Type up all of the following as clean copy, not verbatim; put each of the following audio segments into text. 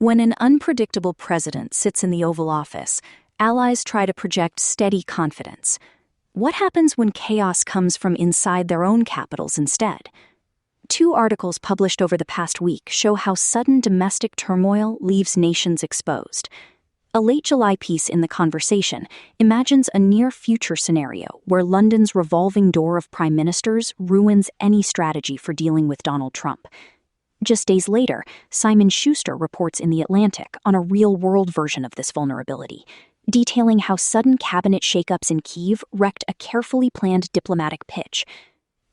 When an unpredictable president sits in the Oval Office, allies try to project steady confidence. What happens when chaos comes from inside their own capitals instead? Two articles published over the past week show how sudden domestic turmoil leaves nations exposed. A late July piece in The Conversation imagines a near-future scenario where London's revolving door of prime ministers ruins any strategy for dealing with Donald Trump. Just days later, Simon Shuster reports in The Atlantic on a real-world version of this vulnerability, detailing how sudden cabinet shakeups in Kyiv wrecked a carefully planned diplomatic pitch.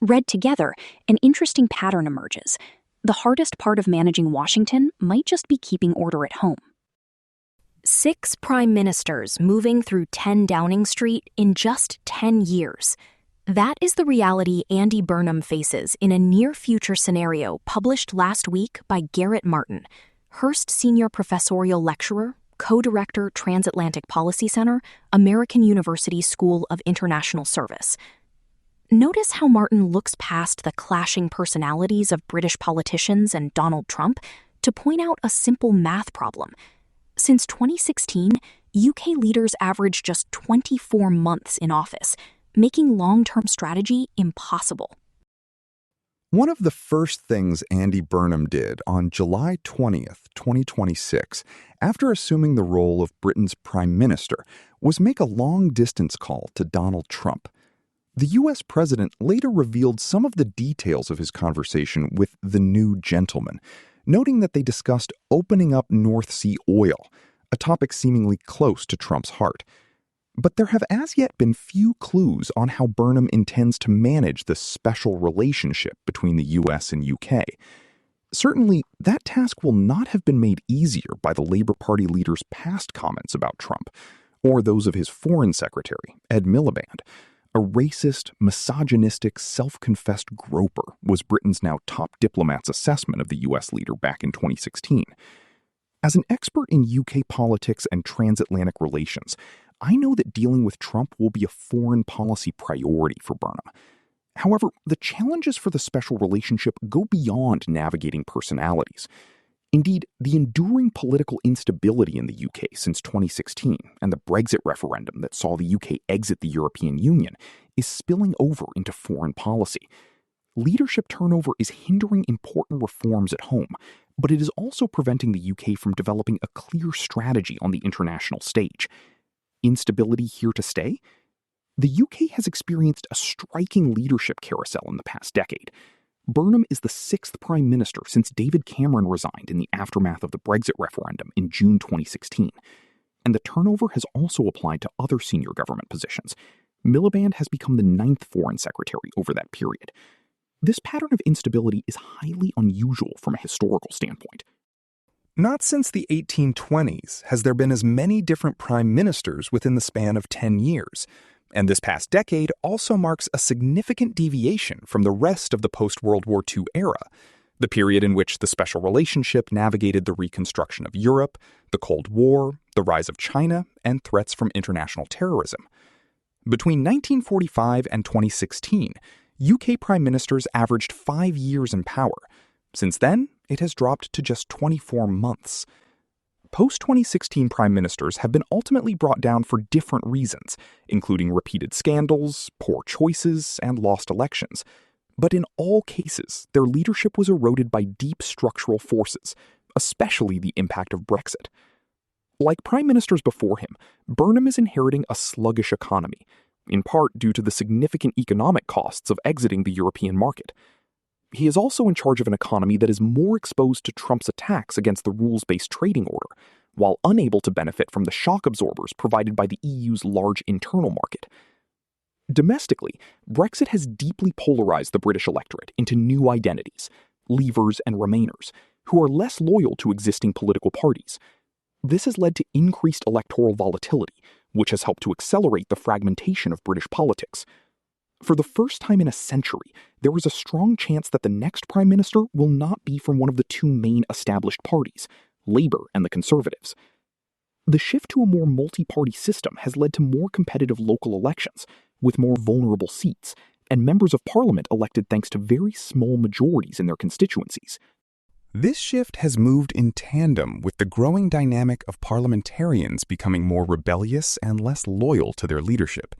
Read together, an interesting pattern emerges. The hardest part of managing Washington might just be keeping order at home. 6 prime ministers moving through 10 Downing Street in just 10 years. That is the reality Andy Burnham faces in a near-future scenario published last week by Garret Martin, Hearst Senior Professorial Lecturer, Co-Director, Transatlantic Policy Center, American University School of International Service. Notice how Martin looks past the clashing personalities of British politicians and Donald Trump to point out a simple math problem. Since 2016, UK leaders averaged just 24 months in office, making long-term strategy impossible. One of the first things Andy Burnham did on July 20th, 2026, after assuming the role of Britain's Prime Minister, was make a long-distance call to Donald Trump. The U.S. president later revealed some of the details of his conversation with the new gentleman, noting that they discussed opening up North Sea oil, a topic seemingly close to Trump's heart. But there have as yet been few clues on how Burnham intends to manage this special relationship between the U.S. and UK. Certainly, that task will not have been made easier by the Labour Party leader's past comments about Trump, or those of his Foreign Secretary, Ed Miliband. A racist, misogynistic, self-confessed groper was Britain's now top diplomat's assessment of the U.S. leader back in 2016. As an expert in UK politics and transatlantic relations, I know that dealing with Trump will be a foreign policy priority for Burnham. However, the challenges for the special relationship go beyond navigating personalities. Indeed, the enduring political instability in the UK since 2016 and the Brexit referendum that saw the UK exit the European Union is spilling over into foreign policy. Leadership turnover is hindering important reforms at home, but it is also preventing the UK from developing a clear strategy on the international stage. Instability here to stay? The UK has experienced a striking leadership carousel in the past decade. Burnham is the 6th prime minister since David Cameron resigned in the aftermath of the Brexit referendum in June 2016. And the turnover has also applied to other senior government positions. Miliband has become the 9th foreign secretary over that period. This pattern of instability is highly unusual from a historical standpoint. Not since the 1820s has there been as many different prime ministers within the span of 10 years. And this past decade also marks a significant deviation from the rest of the post-World War II era, the period in which the special relationship navigated the reconstruction of Europe, the Cold War, the rise of China, and threats from international terrorism. Between 1945 and 2016, UK prime ministers averaged 5 years in power. Since then, it has dropped to just 24 months. Post-2016 prime ministers have been ultimately brought down for different reasons, including repeated scandals, poor choices, and lost elections. But in all cases, their leadership was eroded by deep structural forces, especially the impact of Brexit. Like prime ministers before him, Burnham is inheriting a sluggish economy, in part due to the significant economic costs of exiting the European market. He is also in charge of an economy that is more exposed to Trump's attacks against the rules-based trading order, while unable to benefit from the shock absorbers provided by the EU's large internal market. Domestically, Brexit has deeply polarized the British electorate into new identities, Leavers and Remainers, who are less loyal to existing political parties. This has led to increased electoral volatility, which has helped to accelerate the fragmentation of British politics. For the first time in a century, there is a strong chance that the next prime minister will not be from one of the two main established parties, Labour and the Conservatives. The shift to a more multi-party system has led to more competitive local elections, with more vulnerable seats, and members of parliament elected thanks to very small majorities in their constituencies. This shift has moved in tandem with the growing dynamic of parliamentarians becoming more rebellious and less loyal to their leadership.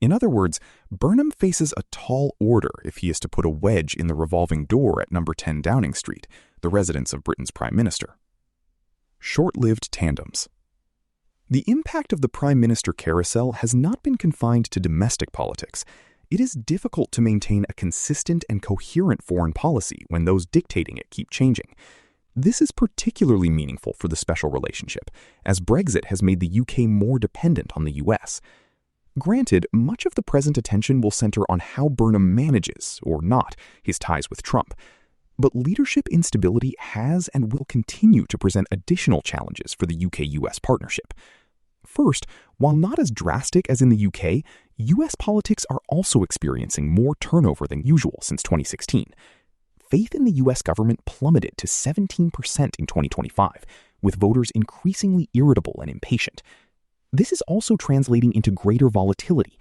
In other words, Burnham faces a tall order if he is to put a wedge in the revolving door at number 10 Downing Street, the residence of Britain's Prime Minister. Short-lived tandems. The impact of the Prime Minister carousel has not been confined to domestic politics. It is difficult to maintain a consistent and coherent foreign policy when those dictating it keep changing. This is particularly meaningful for the special relationship, as Brexit has made the UK more dependent on the US. Granted, much of the present attention will center on how Burnham manages, or not, his ties with Trump. But leadership instability has and will continue to present additional challenges for the UK-US partnership. First, while not as drastic as in the UK, US politics are also experiencing more turnover than usual since 2016. Faith in the US government plummeted to 17% in 2025, with voters increasingly irritable and impatient. This is also translating into greater volatility.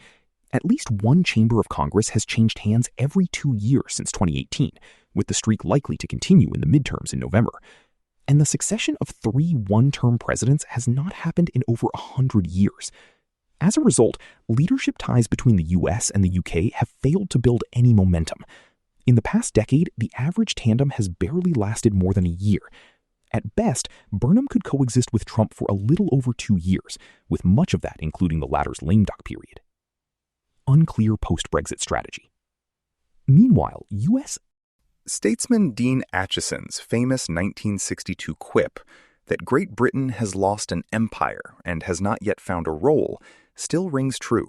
At least one chamber of Congress has changed hands every 2 years since 2018, with the streak likely to continue in the midterms in November. And the succession of 3 one-term presidents has not happened in over 100 years. As a result, leadership ties between the US and the UK have failed to build any momentum. In the past decade, the average tandem has barely lasted more than a year. At best, Burnham could coexist with Trump for a little over 2 years, with much of that including the latter's lame duck period. Unclear post-Brexit strategy. Meanwhile, U.S. statesman Dean Acheson's famous 1962 quip that Great Britain has lost an empire and has not yet found a role still rings true.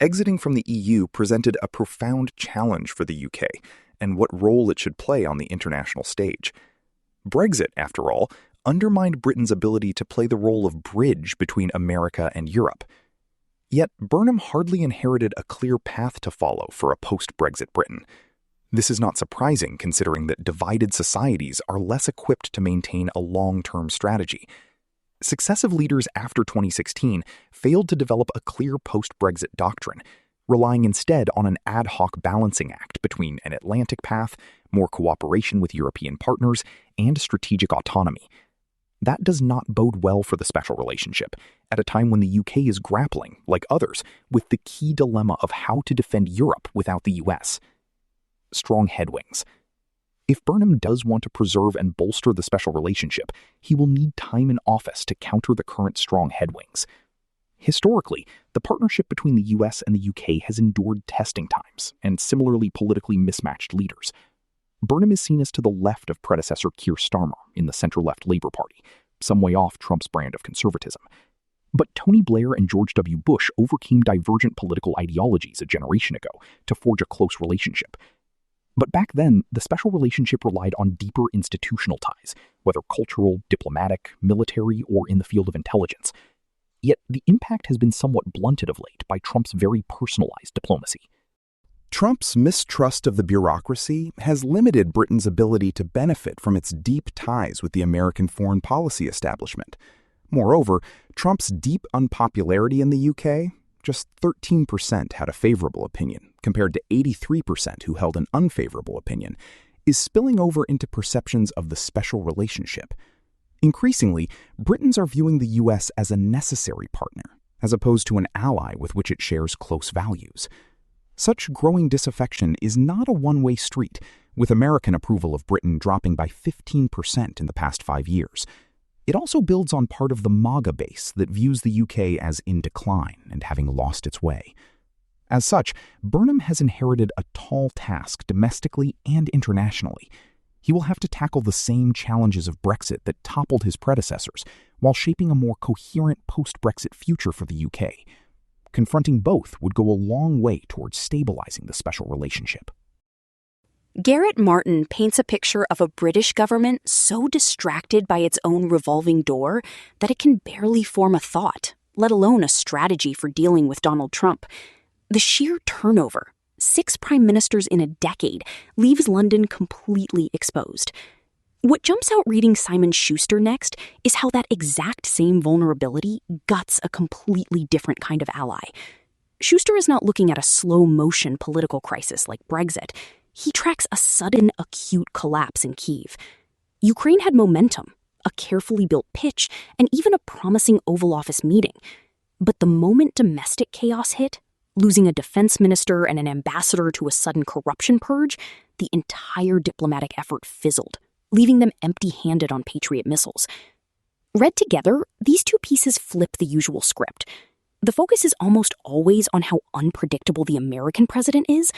Exiting from the EU presented a profound challenge for the UK and what role it should play on the international stage. Brexit, after all, undermined Britain's ability to play the role of bridge between America and Europe. Yet Burnham hardly inherited a clear path to follow for a post-Brexit Britain. This is not surprising considering that divided societies are less equipped to maintain a long-term strategy. Successive leaders after 2016 failed to develop a clear post-Brexit doctrine, relying instead on an ad hoc balancing act between an Atlantic path, more cooperation with European partners, and strategic autonomy. That does not bode well for the special relationship, at a time when the UK is grappling, like others, with the key dilemma of how to defend Europe without the US. Strong headwinds. If Burnham does want to preserve and bolster the special relationship, he will need time in office to counter the current strong headwinds. Historically, the partnership between the US and the UK has endured testing times and similarly politically mismatched leaders. Burnham is seen as to the left of predecessor Keir Starmer in the center-left Labour Party, some way off Trump's brand of conservatism. But Tony Blair and George W. Bush overcame divergent political ideologies a generation ago to forge a close relationship. But back then, the special relationship relied on deeper institutional ties, whether cultural, diplomatic, military, or in the field of intelligence. Yet the impact has been somewhat blunted of late by Trump's very personalized diplomacy. Trump's mistrust of the bureaucracy has limited Britain's ability to benefit from its deep ties with the American foreign policy establishment. Moreover, Trump's deep unpopularity in the UK, just 13% had a favorable opinion, compared to 83% who held an unfavorable opinion, is spilling over into perceptions of the special relationship. Increasingly, Britons are viewing the US as a necessary partner, as opposed to an ally with which it shares close values. Such growing disaffection is not a one-way street, with American approval of Britain dropping by 15% in the past 5 years. It also builds on part of the MAGA base that views the UK as in decline and having lost its way. As such, Burnham has inherited a tall task domestically and internationally. He will have to tackle the same challenges of Brexit that toppled his predecessors, while shaping a more coherent post-Brexit future for the UK. Confronting both would go a long way towards stabilizing the special relationship. Garret Martin paints a picture of a British government so distracted by its own revolving door that it can barely form a thought, let alone a strategy for dealing with Donald Trump. The sheer turnover, 6 prime ministers in a decade, leaves London completely exposed. What jumps out reading Simon Shuster next is how that exact same vulnerability guts a completely different kind of ally. Shuster is not looking at a slow-motion political crisis like Brexit. He tracks a sudden, acute collapse in Kyiv. Ukraine had momentum, a carefully built pitch, and even a promising Oval Office meeting. But the moment domestic chaos hit, losing a defense minister and an ambassador to a sudden corruption purge, the entire diplomatic effort fizzled, leaving them empty-handed on Patriot missiles. Read together, these two pieces flip the usual script. The focus is almost always on how unpredictable the American president is,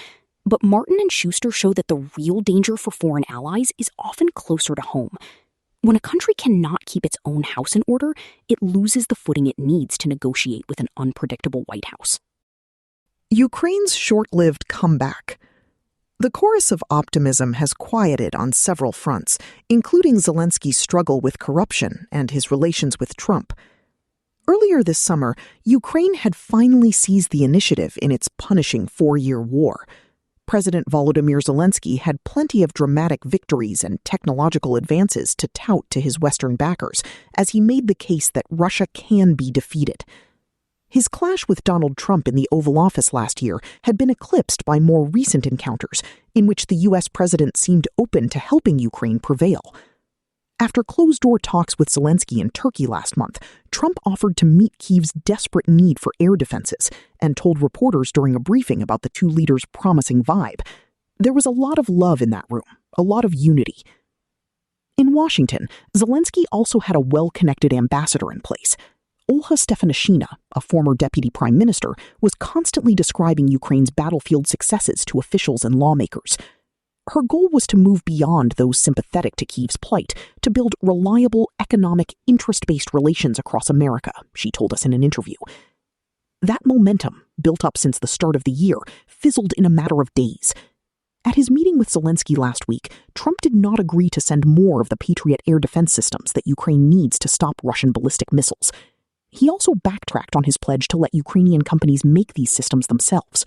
but Martin and Shuster show that the real danger for foreign allies is often closer to home. When a country cannot keep its own house in order, it loses the footing it needs to negotiate with an unpredictable White House. Ukraine's short-lived comeback. The chorus of optimism has quieted on several fronts, including Zelensky's struggle with corruption and his relations with Trump. Earlier this summer, Ukraine had finally seized the initiative in its punishing 4-year war. President Volodymyr Zelensky had plenty of dramatic victories and technological advances to tout to his Western backers as he made the case that Russia can be defeated. His clash with Donald Trump in the Oval Office last year had been eclipsed by more recent encounters, in which the U.S. president seemed open to helping Ukraine prevail. After closed-door talks with Zelensky in Turkey last month, Trump offered to meet Kyiv's desperate need for air defenses and told reporters during a briefing about the two leaders' promising vibe. There was a lot of love in that room, a lot of unity. In Washington, Zelensky also had a well-connected ambassador in place. Olha Stefanishina, a former deputy prime minister, was constantly describing Ukraine's battlefield successes to officials and lawmakers. Her goal was to move beyond those sympathetic to Kyiv's plight, to build reliable, economic, interest-based relations across America, she told us in an interview. That momentum, built up since the start of the year, fizzled in a matter of days. At his meeting with Zelensky last week, Trump did not agree to send more of the Patriot air defense systems that Ukraine needs to stop Russian ballistic missiles. He also backtracked on his pledge to let Ukrainian companies make these systems themselves.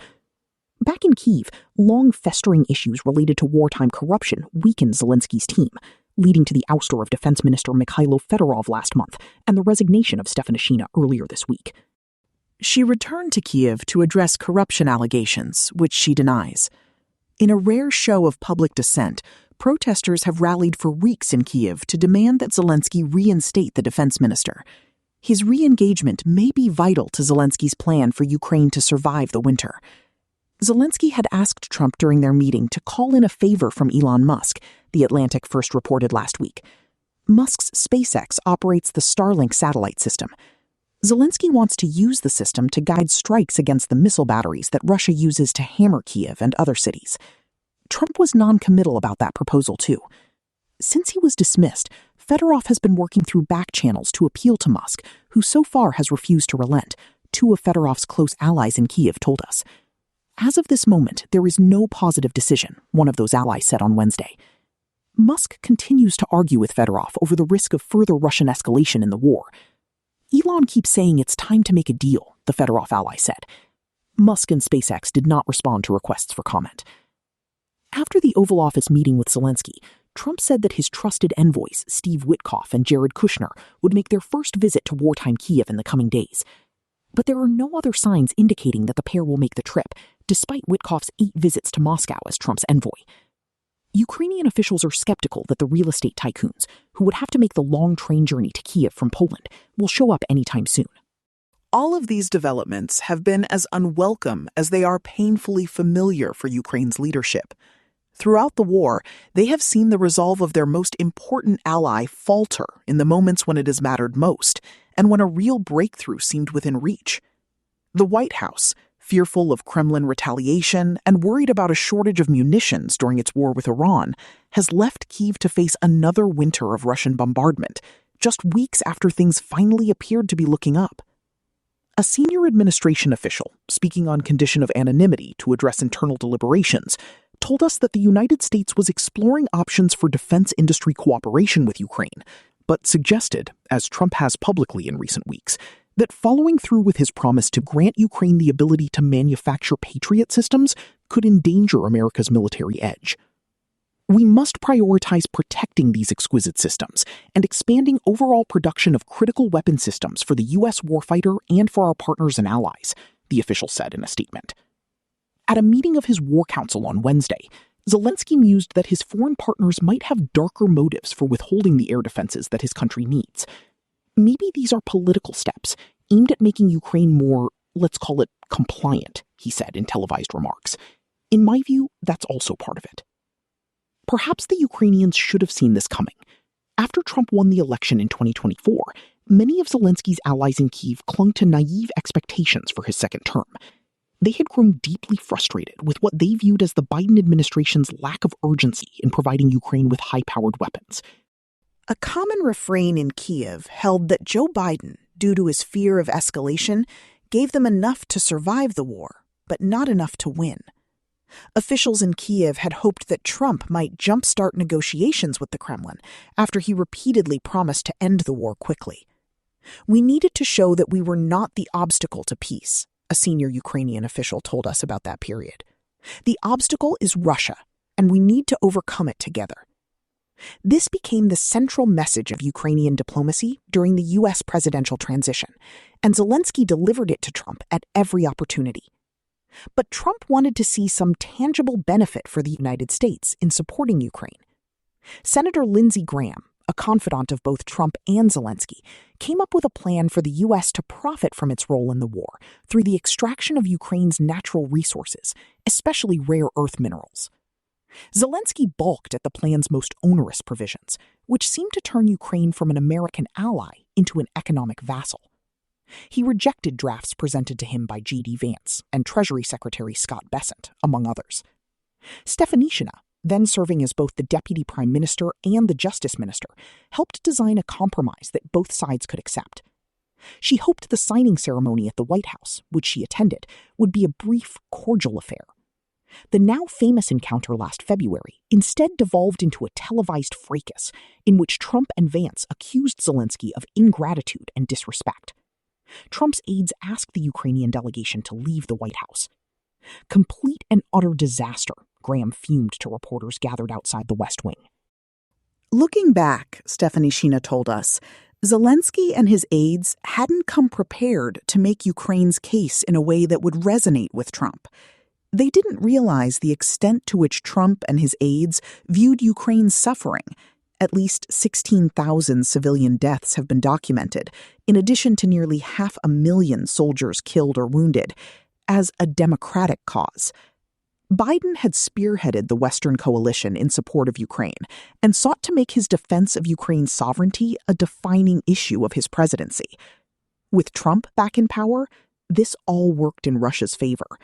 Back in Kyiv, long-festering issues related to wartime corruption weakened Zelensky's team, leading to the ouster of Defense Minister Mikhailo Fedorov last month and the resignation of Stefanishina earlier this week. She returned to Kyiv to address corruption allegations, which she denies. In a rare show of public dissent, protesters have rallied for weeks in Kyiv to demand that Zelensky reinstate the defense minister. His re-engagement may be vital to Zelensky's plan for Ukraine to survive the winter. Zelensky had asked Trump during their meeting to call in a favor from Elon Musk, The Atlantic first reported last week. Musk's SpaceX operates the Starlink satellite system. Zelensky wants to use the system to guide strikes against the missile batteries that Russia uses to hammer Kyiv and other cities. Trump was non-committal about that proposal, too. Since he was dismissed, Fedorov has been working through back channels to appeal to Musk, who so far has refused to relent, two of Fedorov's close allies in Kyiv told us. As of this moment, there is no positive decision, one of those allies said on Wednesday. Musk continues to argue with Fedorov over the risk of further Russian escalation in the war. Elon keeps saying it's time to make a deal, the Fedorov ally said. Musk and SpaceX did not respond to requests for comment. After the Oval Office meeting with Zelensky, Trump said that his trusted envoys, Steve Witkoff and Jared Kushner, would make their first visit to wartime Kyiv in the coming days. But there are no other signs indicating that the pair will make the trip, despite Witkoff's 8 visits to Moscow as Trump's envoy. Ukrainian officials are skeptical that the real estate tycoons, who would have to make the long train journey to Kyiv from Poland, will show up anytime soon. All of these developments have been as unwelcome as they are painfully familiar for Ukraine's leadership. Throughout the war, they have seen the resolve of their most important ally falter in the moments when it has mattered most, and when a real breakthrough seemed within reach. The White House, fearful of Kremlin retaliation and worried about a shortage of munitions during its war with Iran, has left Kyiv to face another winter of Russian bombardment, just weeks after things finally appeared to be looking up. A senior administration official, speaking on condition of anonymity to address internal deliberations, told us that the United States was exploring options for defense industry cooperation with Ukraine, but suggested, as Trump has publicly in recent weeks, that following through with his promise to grant Ukraine the ability to manufacture Patriot systems could endanger America's military edge. We must prioritize protecting these exquisite systems and expanding overall production of critical weapon systems for the U.S. warfighter and for our partners and allies, the official said in a statement. At a meeting of his War Council on Wednesday, Zelensky mused that his foreign partners might have darker motives for withholding the air defenses that his country needs. Maybe these are political steps aimed at making Ukraine more, let's call it, compliant, he said in televised remarks. In my view, that's also part of it. Perhaps the Ukrainians should have seen this coming. After Trump won the election in 2024, many of Zelensky's allies in Kyiv clung to naive expectations for his second term. They had grown deeply frustrated with what they viewed as the Biden administration's lack of urgency in providing Ukraine with high-powered weapons. A common refrain in Kyiv held that Joe Biden, due to his fear of escalation, gave them enough to survive the war, but not enough to win. Officials in Kyiv had hoped that Trump might jumpstart negotiations with the Kremlin after he repeatedly promised to end the war quickly. We needed to show that we were not the obstacle to peace, a senior Ukrainian official told us about that period. The obstacle is Russia, and we need to overcome it together. This became the central message of Ukrainian diplomacy during the U.S. presidential transition, and Zelensky delivered it to Trump at every opportunity. But Trump wanted to see some tangible benefit for the United States in supporting Ukraine. Senator Lindsey Graham, a confidant of both Trump and Zelensky, came up with a plan for the U.S. to profit from its role in the war through the extraction of Ukraine's natural resources, especially rare earth minerals. Zelensky balked at the plan's most onerous provisions, which seemed to turn Ukraine from an American ally into an economic vassal. He rejected drafts presented to him by J.D. Vance and Treasury Secretary Scott Bessent, among others. Stefanishina, then serving as both the Deputy Prime Minister and the Justice Minister, helped design a compromise that both sides could accept. She hoped the signing ceremony at the White House, which she attended, would be a brief, cordial affair. The now famous encounter last February instead devolved into a televised fracas in which Trump and Vance accused Zelensky of ingratitude and disrespect. Trump's aides asked the Ukrainian delegation to leave the White House. Complete and utter disaster, Graham fumed to reporters gathered outside the West Wing. Looking back, Stefanishina told us, Zelensky and his aides hadn't come prepared to make Ukraine's case in a way that would resonate with Trump. They didn't realize the extent to which Trump and his aides viewed Ukraine's suffering. At least 16,000 civilian deaths have been documented, in addition to nearly 500,000 soldiers killed or wounded, as a democratic cause. Biden had spearheaded the Western coalition in support of Ukraine and sought to make his defense of Ukraine's sovereignty a defining issue of his presidency. With Trump back in power, this all worked in Russia's favor.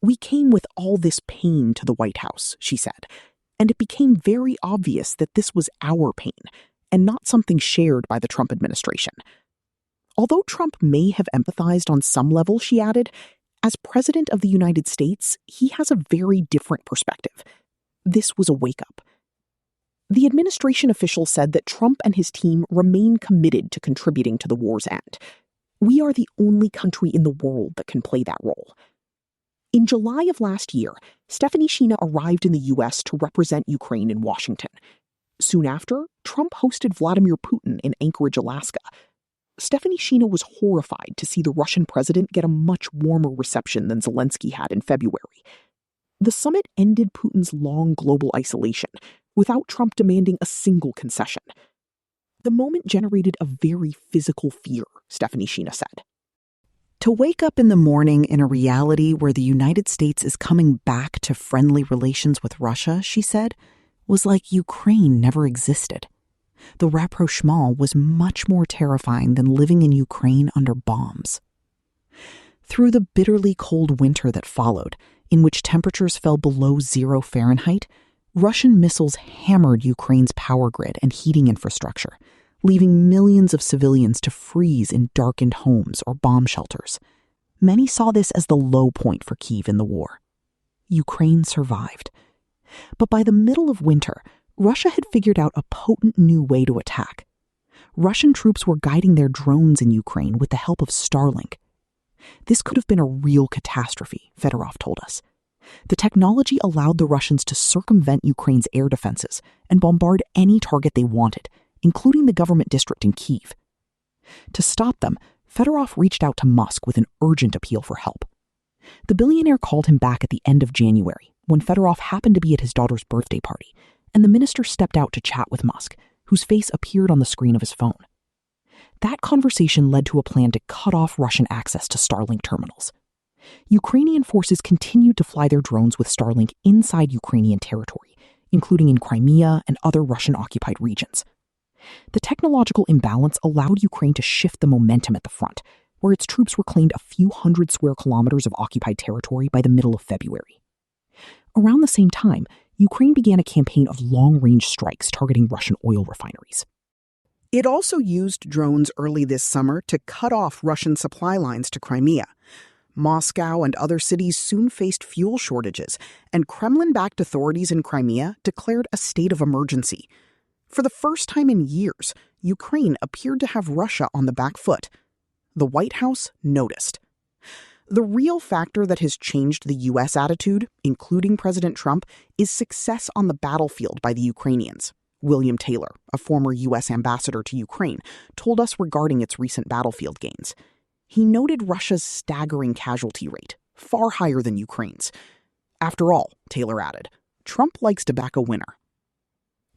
"We came with all this pain to the White House," she said, and it became very obvious that this was our pain and not something shared by the Trump administration. Although Trump may have empathized on some level, she added, as President of the United States, he has a very different perspective. This was a wake-up. The administration official said that Trump and his team remain committed to contributing to the war's end. "We are the only country in the world that can play that role." In July of last year, Stefanishina arrived in the U.S. to represent Ukraine in Washington. Soon after, Trump hosted Vladimir Putin in Anchorage, Alaska. Stefanishina was horrified to see the Russian president get a much warmer reception than Zelensky had in February. The summit ended Putin's long global isolation, without Trump demanding a single concession. The moment generated a very physical fear, Stefanishina said. To wake up in the morning in a reality where the United States is coming back to friendly relations with Russia, she said, was like Ukraine never existed. The rapprochement was much more terrifying than living in Ukraine under bombs. Through the bitterly cold winter that followed, in which temperatures fell below 0 Fahrenheit, Russian missiles hammered Ukraine's power grid and heating infrastructure, leaving millions of civilians to freeze in darkened homes or bomb shelters. Many saw this as the low point for Kyiv in the war. Ukraine survived. But by the middle of winter, Russia had figured out a potent new way to attack. Russian troops were guiding their drones in Ukraine with the help of Starlink. This could have been a real catastrophe, Fedorov told us. The technology allowed the Russians to circumvent Ukraine's air defenses and bombard any target they wanted, including the government district in Kyiv. To stop them, Fedorov reached out to Musk with an urgent appeal for help. The billionaire called him back at the end of January when Fedorov happened to be at his daughter's birthday party, and the minister stepped out to chat with Musk, whose face appeared on the screen of his phone. That conversation led to a plan to cut off Russian access to Starlink terminals. Ukrainian forces continued to fly their drones with Starlink inside Ukrainian territory, including in Crimea and other Russian-occupied regions. The technological imbalance allowed Ukraine to shift the momentum at the front, where its troops reclaimed a few hundred square kilometers of occupied territory by the middle of February. Around the same time, Ukraine began a campaign of long-range strikes targeting Russian oil refineries. It also used drones early this summer to cut off Russian supply lines to Crimea. Moscow and other cities soon faced fuel shortages, and Kremlin-backed authorities in Crimea declared a state of emergency. For the first time in years, Ukraine appeared to have Russia on the back foot. The White House noticed. The real factor that has changed the U.S. attitude, including President Trump, is success on the battlefield by the Ukrainians. William Taylor, a former U.S. ambassador to Ukraine, told us regarding its recent battlefield gains. He noted Russia's staggering casualty rate, far higher than Ukraine's. After all, Taylor added, Trump likes to back a winner.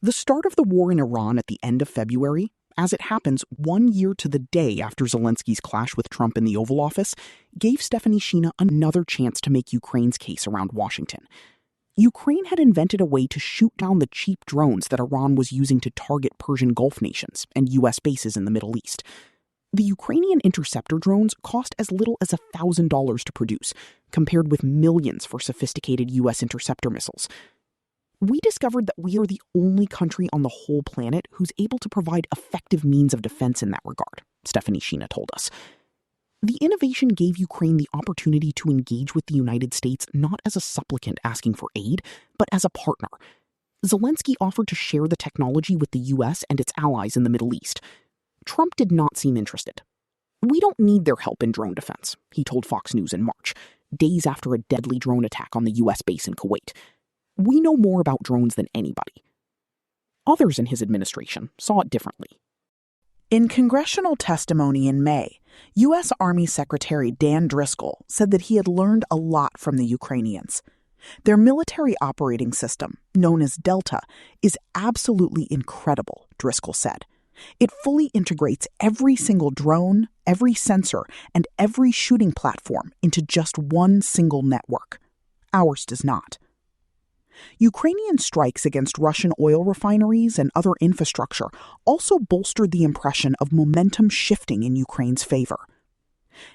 The start of the war in Iran at the end of February, as it happens 1 year to the day after Zelensky's clash with Trump in the Oval Office, gave Stefanishina another chance to make Ukraine's case around Washington. Ukraine had invented a way to shoot down the cheap drones that Iran was using to target Persian Gulf nations and U.S. bases in the Middle East. The Ukrainian interceptor drones cost as little as $1,000 to produce, compared with millions for sophisticated U.S. interceptor missiles. We discovered that we are the only country on the whole planet who's able to provide effective means of defense in that regard, Stefanishina told us. The innovation gave Ukraine the opportunity to engage with the United States not as a supplicant asking for aid, but as a partner. Zelensky offered to share the technology with the U.S. and its allies in the Middle East. Trump did not seem interested. We don't need their help in drone defense, he told Fox News in March, days after a deadly drone attack on the U.S. base in Kuwait. We know more about drones than anybody. Others in his administration saw it differently. In congressional testimony in May, U.S. Army Secretary Dan Driscoll said that he had learned a lot from the Ukrainians. Their military operating system, known as Delta, is absolutely incredible, Driscoll said. It fully integrates every single drone, every sensor, and every shooting platform into just one single network. Ours does not. Ukrainian strikes against Russian oil refineries and other infrastructure also bolstered the impression of momentum shifting in Ukraine's favor.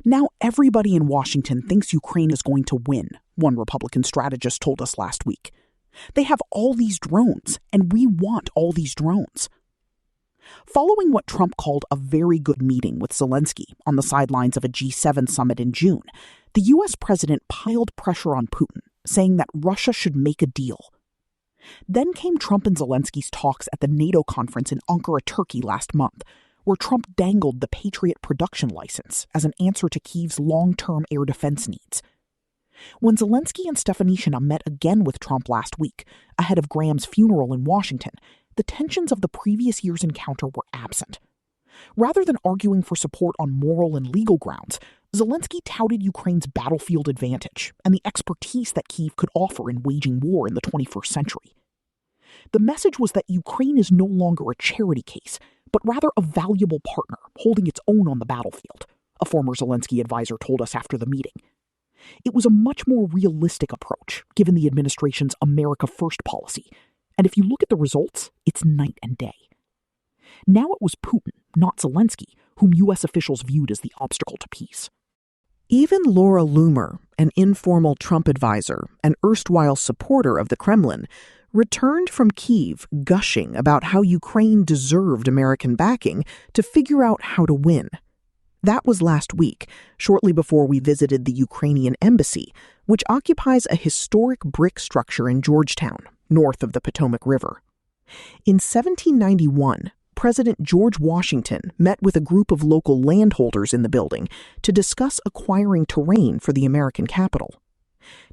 Now everybody in Washington thinks Ukraine is going to win, one Republican strategist told us last week. They have all these drones, and we want all these drones. Following what Trump called a very good meeting with Zelensky on the sidelines of a G7 summit in June, the U.S. president piled pressure on Putin, saying that Russia should make a deal. Then came Trump and Zelensky's talks at the NATO conference in Ankara, Turkey last month, where Trump dangled the Patriot production license as an answer to Kyiv's long-term air defense needs. When Zelensky and Stefanishina met again with Trump last week, ahead of Graham's funeral in Washington, the tensions of the previous year's encounter were absent. Rather than arguing for support on moral and legal grounds, Zelensky touted Ukraine's battlefield advantage and the expertise that Kyiv could offer in waging war in the 21st century. The message was that Ukraine is no longer a charity case, but rather a valuable partner holding its own on the battlefield, a former Zelensky advisor told us after the meeting. It was a much more realistic approach, given the administration's America First policy, and if you look at the results, it's night and day. Now it was Putin, not Zelensky, whom U.S. officials viewed as the obstacle to peace. Even Laura Loomer, an informal Trump advisor and erstwhile supporter of the Kremlin, returned from Kyiv gushing about how Ukraine deserved American backing to figure out how to win. That was last week, shortly before we visited the Ukrainian embassy, which occupies a historic brick structure in Georgetown, north of the Potomac River. In 1791, President George Washington met with a group of local landholders in the building to discuss acquiring terrain for the American capital.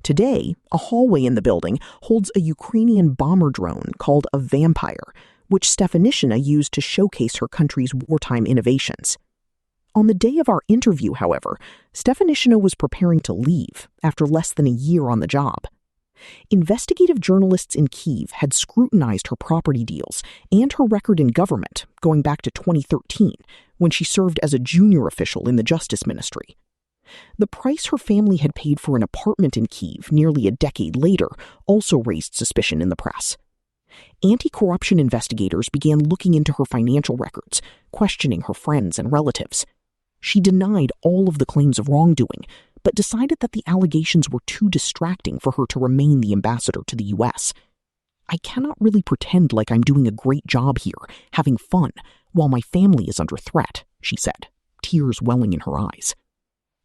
Today, a hallway in the building holds a Ukrainian bomber drone called a Vampire, which Stefanishina used to showcase her country's wartime innovations. On the day of our interview, however, Stefanishina was preparing to leave after less than a year on the job. Investigative journalists in Kyiv had scrutinized her property deals and her record in government going back to 2013, when she served as a junior official in the Justice Ministry. The price her family had paid for an apartment in Kyiv nearly a decade later also raised suspicion in the press. Anti-corruption investigators began looking into her financial records, questioning her friends and relatives. She denied all of the claims of wrongdoing, but decided that the allegations were too distracting for her to remain the ambassador to the U.S. "I cannot really pretend like I'm doing a great job here, having fun, while my family is under threat," she said, tears welling in her eyes.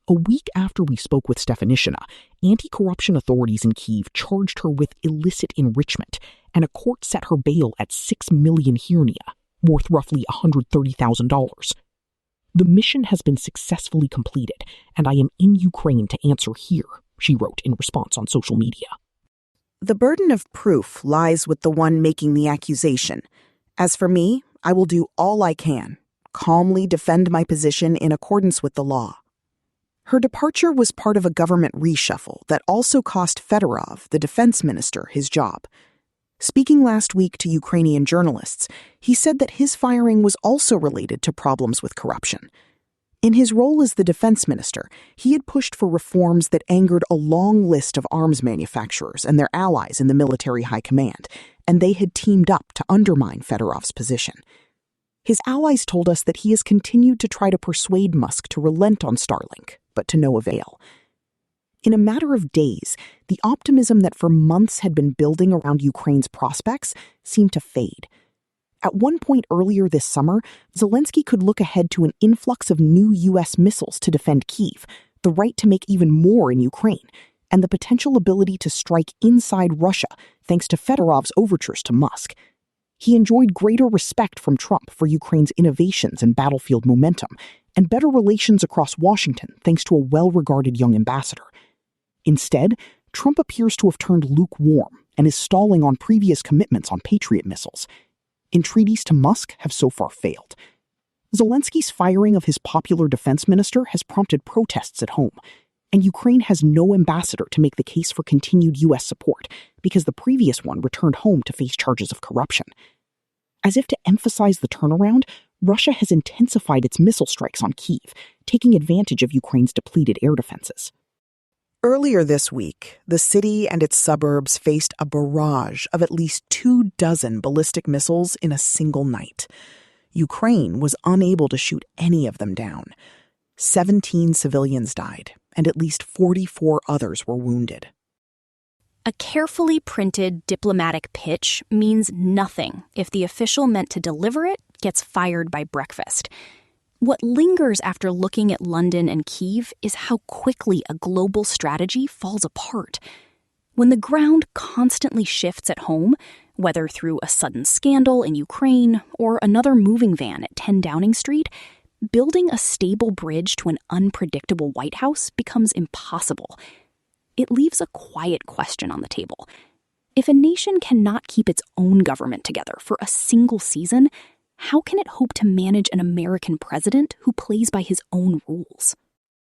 A week after we spoke with Stefanishina, anti-corruption authorities in Kyiv charged her with illicit enrichment, and a court set her bail at 6 million hryvnia, worth roughly $130,000. "The mission has been successfully completed, and I am in Ukraine to answer here," she wrote in response on social media. The burden of proof lies with the one making the accusation. As for me, I will do all I can, calmly defend my position in accordance with the law. Her departure was part of a government reshuffle that also cost Fedorov, the defense minister, his job. Speaking last week to Ukrainian journalists, he said that his firing was also related to problems with corruption. In his role as the defense minister, he had pushed for reforms that angered a long list of arms manufacturers and their allies in the military high command, and they had teamed up to undermine Fedorov's position. His allies told us that he has continued to try to persuade Musk to relent on Starlink, but to no avail. In a matter of days, the optimism that for months had been building around Ukraine's prospects seemed to fade. At one point earlier this summer, Zelensky could look ahead to an influx of new U.S. missiles to defend Kyiv, the right to make even more in Ukraine, and the potential ability to strike inside Russia thanks to Fedorov's overtures to Musk. He enjoyed greater respect from Trump for Ukraine's innovations and battlefield momentum, and better relations across Washington thanks to a well-regarded young ambassador. Instead, Trump appears to have turned lukewarm and is stalling on previous commitments on Patriot missiles. Entreaties to Musk have so far failed. Zelensky's firing of his popular defense minister has prompted protests at home, and Ukraine has no ambassador to make the case for continued U.S. support because the previous one returned home to face charges of corruption. As if to emphasize the turnaround, Russia has intensified its missile strikes on Kyiv, taking advantage of Ukraine's depleted air defenses. Earlier this week, the city and its suburbs faced a barrage of at least 24 ballistic missiles in a single night. Ukraine was unable to shoot any of them down. 17 civilians died, and at least 44 others were wounded. A carefully printed diplomatic pitch means nothing if the official meant to deliver it gets fired by breakfast. What lingers after looking at London and Kyiv is how quickly a global strategy falls apart. When the ground constantly shifts at home, whether through a sudden scandal in Ukraine or another moving van at 10 Downing Street, building a stable bridge to an unpredictable White House becomes impossible. It leaves a quiet question on the table. If a nation cannot keep its own government together for a single season, how can it hope to manage an American president who plays by his own rules?